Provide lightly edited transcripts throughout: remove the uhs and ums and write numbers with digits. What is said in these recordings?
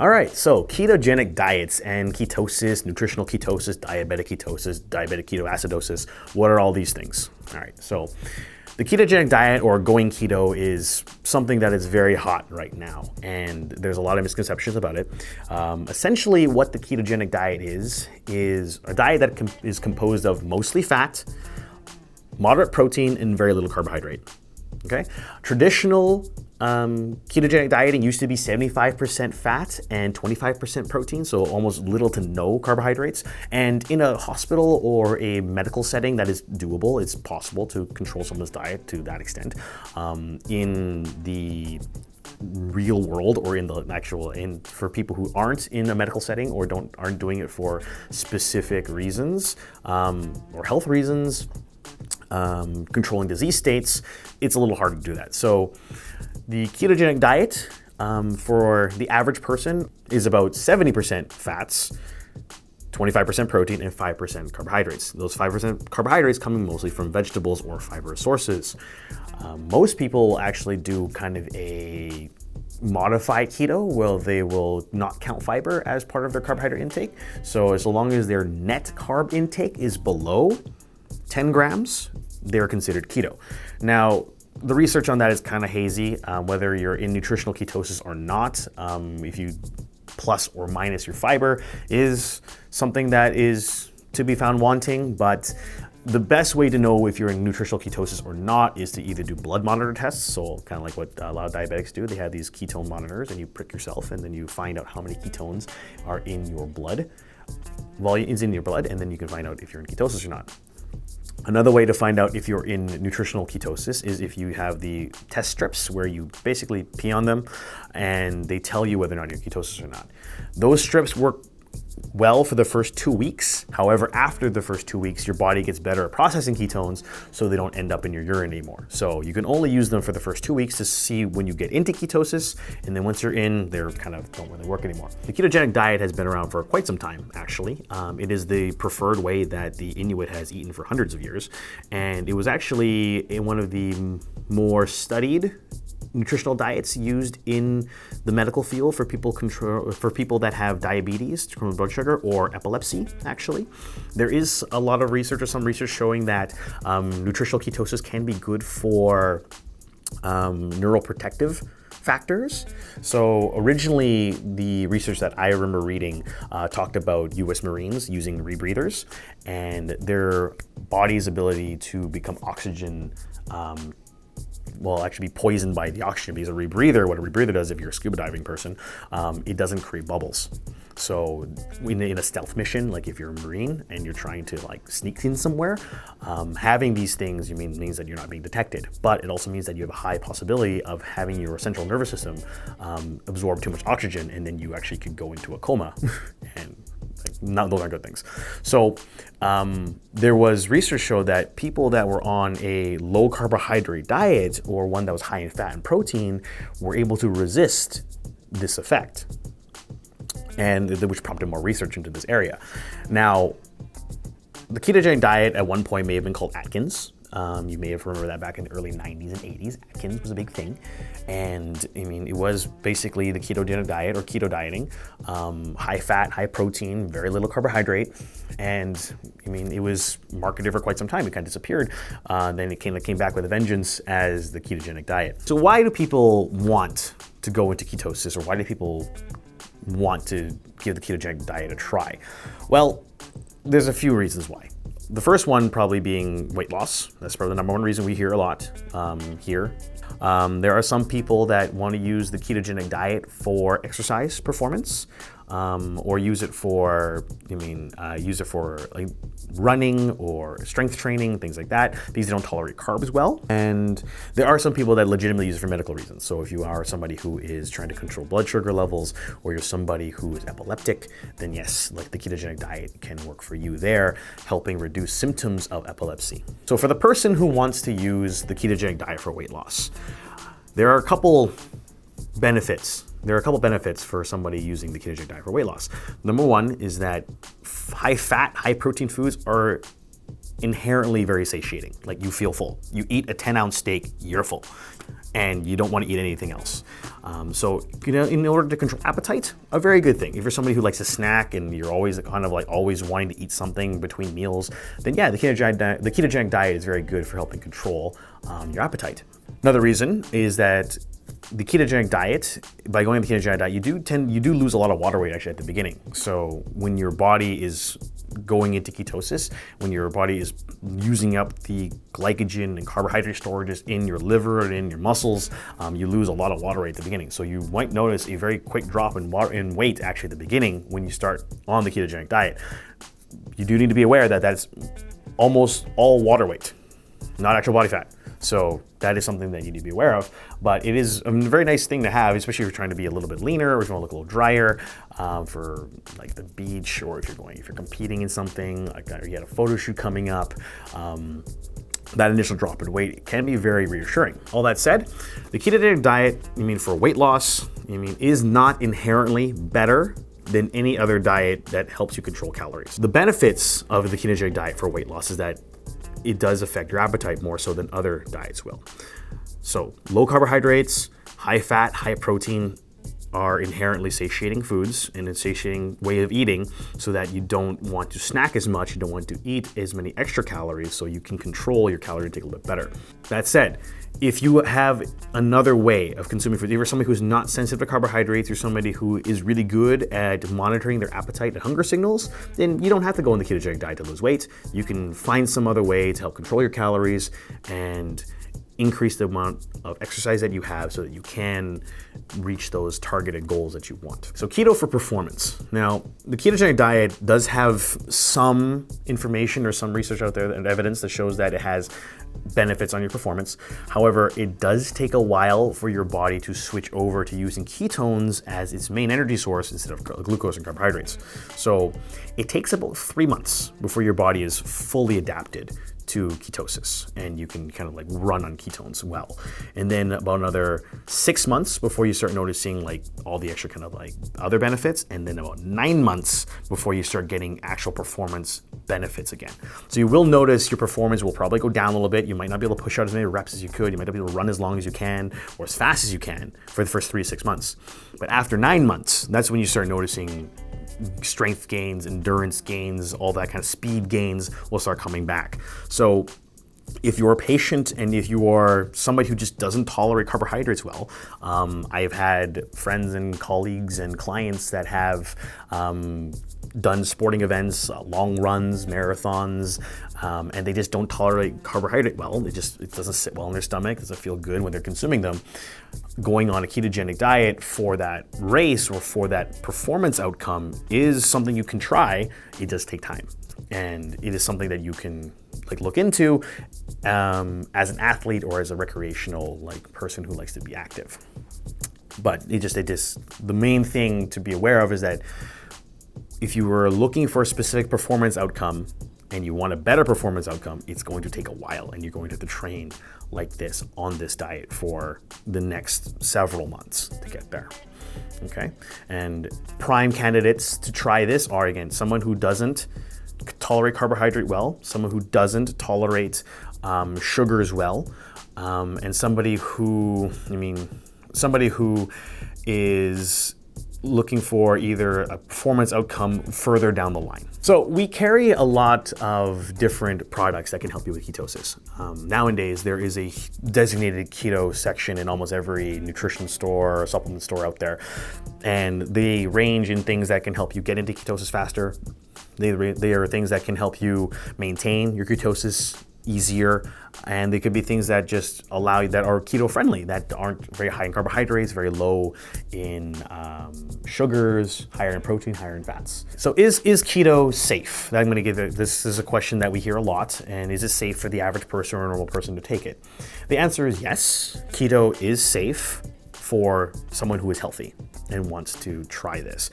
All right, so ketogenic diets and ketosis, nutritional ketosis, diabetic ketoacidosis, what are all these things? All right, so the ketogenic diet or going keto is something that is very hot right now, and there's a lot of misconceptions about it. Essentially, what the ketogenic diet is a diet that is composed of mostly fat, moderate protein, and very little carbohydrate. Okay, traditional ketogenic dieting used to be 75% fat and 25% protein, so almost little to no carbohydrates. And in a hospital or a medical setting, that is doable. It's possible to control someone's diet to that extent. In the real world or in the actual, and for people who aren't in a medical setting or aren't doing it for specific reasons or health reasons, controlling disease states, it's a little hard to do that. So the ketogenic diet for the average person is about 70% fats, 25% protein, and 5% carbohydrates. Those 5% carbohydrates coming mostly from vegetables or fibrous sources. Most people actually do kind of a modified keto where they will not count fiber as part of their carbohydrate intake. So as long as their net carb intake is below 10 grams, they're considered keto. Now, the research on that is kind of hazy, whether you're in nutritional ketosis or not. If you plus or minus your fiber is something that is to be found wanting, but the best way to know if you're in nutritional ketosis or not is to either do blood monitor tests, so kind of like what a lot of diabetics do. They have these ketone monitors and you prick yourself and then you find out how many ketones are in your blood, volume is in your blood, and then you can find out if you're in ketosis or not. Another way to find out if you're in nutritional ketosis is if you have the test strips where you basically pee on them and they tell you whether or not you're in ketosis or not. Those strips work well for the first 2 weeks. However, after the first 2 weeks, your body gets better at processing ketones so they don't end up in your urine anymore. So you can only use them for the first 2 weeks to see when you get into ketosis, and then once you're in, they're kind of don't really work anymore. The ketogenic diet has been around for quite some time, actually. It is the preferred way that the Inuit has eaten for hundreds of years, and it was actually one of the more studied nutritional diets used in the medical field for people that have diabetes, chronic blood sugar, or epilepsy. Actually, there is a lot of research or some research showing that nutritional ketosis can be good for neuroprotective factors. So originally, the research that I remember reading talked about U.S. Marines using rebreathers and their body's ability to become oxygen actually be poisoned by the oxygen, because what a rebreather does, if you're a scuba diving person, it doesn't create bubbles. So in a stealth mission, like if you're a Marine and you're trying to like sneak in somewhere, having these things means that you're not being detected, but it also means that you have a high possibility of having your central nervous system absorb too much oxygen, and then you actually could go into a coma and those aren't good things. So there was research showed that people that were on a low carbohydrate diet or one that was high in fat and protein were able to resist this effect, and which prompted more research into this area. Now, the ketogenic diet at one point may have been called Atkins. You may have remembered that back in the early 90s and 80s. Atkins was a big thing. And it was basically the ketogenic diet or keto dieting. High fat, high protein, very little carbohydrate. And it was marketed for quite some time. It kind of disappeared. Then it came back with a vengeance as the ketogenic diet. So why do people want to go into ketosis, or why do people want to give the ketogenic diet a try? Well, there's a few reasons why. The first one probably being weight loss. That's probably the number one reason we hear a lot here. There are some people that want to use the ketogenic diet for exercise performance, or use it for like running or strength training, things like that, because they don't tolerate carbs well. And there are some people that legitimately use it for medical reasons. So if you are somebody who is trying to control blood sugar levels, or you're somebody who is epileptic, then yes, like the ketogenic diet can work for you there, helping reduce symptoms of epilepsy. So for the person who wants to use the ketogenic diet for weight loss, there are a couple benefits. For somebody using the ketogenic diet for weight loss. Number one is that high fat, high protein foods are inherently very satiating. Like, you feel full. You eat a 10-ounce steak, you're full. and you don't want to eat anything else. So, in order to control appetite, a very good thing. If you're somebody who likes to snack and you're always kind of like always wanting to eat something between meals, then yeah, the ketogenic diet is very good for helping control your appetite. Another reason is that the ketogenic diet, by going on the ketogenic diet, you do lose a lot of water weight actually at the beginning. So when your body is going into ketosis, when your body is using up the glycogen and carbohydrate storages in your liver and in your muscles, you lose a lot of water weight at the beginning. So you might notice a very quick drop in weight actually at the beginning when you start on the ketogenic diet. You do need to be aware that that's almost all water weight, not actual body fat. So that is something that you need to be aware of, but it is a very nice thing to have, especially if you're trying to be a little bit leaner or if you want to look a little drier for like the beach, or if you're competing in something like that, or you had a photo shoot coming up. That initial drop in weight can be very reassuring. All that said, the ketogenic diet, for weight loss, is not inherently better than any other diet that helps you control calories. The benefits of the ketogenic diet for weight loss is that it does affect your appetite more so than other diets will. So low carbohydrates, high fat, high protein are inherently satiating foods and a satiating way of eating, so that you don't want to snack as much, you don't want to eat as many extra calories, so you can control your calorie intake a little bit better. That said, if you have another way of consuming food, if you're somebody who's not sensitive to carbohydrates, you're somebody who is really good at monitoring their appetite and hunger signals, then you don't have to go on the ketogenic diet to lose weight. You can find some other way to help control your calories and increase the amount of exercise that you have so that you can reach those targeted goals that you want. So keto for performance. Now, the ketogenic diet does have some information or some research out there and evidence that shows that it has benefits on your performance. However, it does take a while for your body to switch over to using ketones as its main energy source instead of glucose and carbohydrates. So it takes about 3 months before your body is fully adapted to ketosis and you can kind of like run on ketones well. And then about another 6 months before you start noticing like all the extra kind of like other benefits, and then about 9 months before you start getting actual performance benefits again. So you will notice your performance will probably go down a little bit. You might not be able to push out as many reps as you could. You might not be able to run as long as you can or as fast as you can for the first 3 to 6 months. But after 9 months, that's when you start noticing strength gains, endurance gains, all that kind of speed gains will start coming back. So if you're a patient and if you are somebody who just doesn't tolerate carbohydrates well, I've had friends and colleagues and clients that have done sporting events, long runs, marathons, and they just don't tolerate carbohydrate well. It doesn't sit well in their stomach, doesn't feel good when they're consuming them. Going on a ketogenic diet for that race or for that performance outcome is something you can try. It does take time, and it is something that you can look into as an athlete or as a recreational person who likes to be active. But the main thing to be aware of is that if you were looking for a specific performance outcome and you want a better performance outcome, it's going to take a while, and you're going to have to train like this on this diet for the next several months to get there. Okay? And prime candidates to try this are, again, someone who doesn't tolerate carbohydrate well, someone who doesn't tolerate sugars well, and somebody who is looking for either a performance outcome further down the line. So we carry a lot of different products that can help you with ketosis. Nowadays, there is a designated keto section in almost every nutrition store or supplement store out there. And they range in things that can help you get into ketosis faster. They are things that can help you maintain your ketosis easier, and they could be things that just allow you, that are keto friendly, that aren't very high in carbohydrates, very low in sugars, higher in protein, higher in fats. So is keto safe? I'm going to give this is a question that we hear a lot, and is it safe for the average person or a normal person to take it? The answer is yes. Keto is safe for someone who is healthy and wants to try this.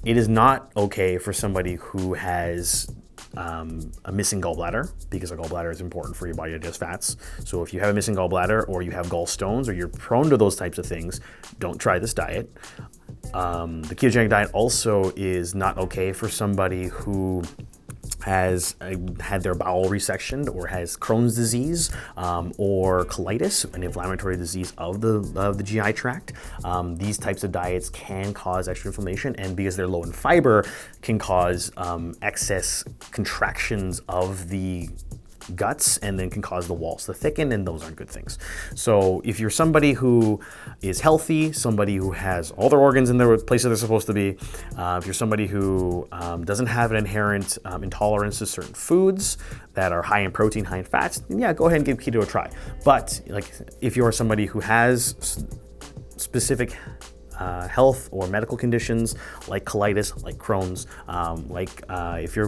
It is not okay for somebody who has a missing gallbladder, because a gallbladder is important for your body to digest fats. So if you have a missing gallbladder, or you have gallstones, or you're prone to those types of things, don't try this diet. The ketogenic diet also is not okay for somebody who has had their bowel resectioned or has Crohn's disease or colitis, an inflammatory disease of the GI tract. These types of diets can cause extra inflammation, and because they're low in fiber, can cause excess contractions of the guts, and then can cause the walls to thicken, and those aren't good things. So if you're somebody who is healthy, somebody who has all their organs in the places they're supposed to be, if you're somebody who doesn't have an inherent intolerance to certain foods that are high in protein, high in fats, then yeah, go ahead and give keto a try. But like, if you're somebody who has specific health or medical conditions like colitis, like Crohn's,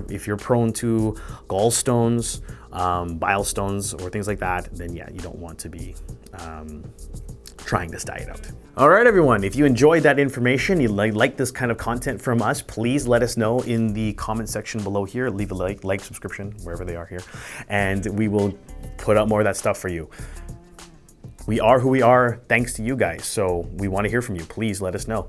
if you're prone to gallstones, bile stones, or things like that, then yeah, you don't want to be trying this diet out. All right, everyone, if you enjoyed that information, you like this kind of content from us, please let us know in the comment section below here. Leave a like, subscription, wherever they are here, and we will put out more of that stuff for you. We are who we are thanks to you guys, so we want to hear from you. Please let us know.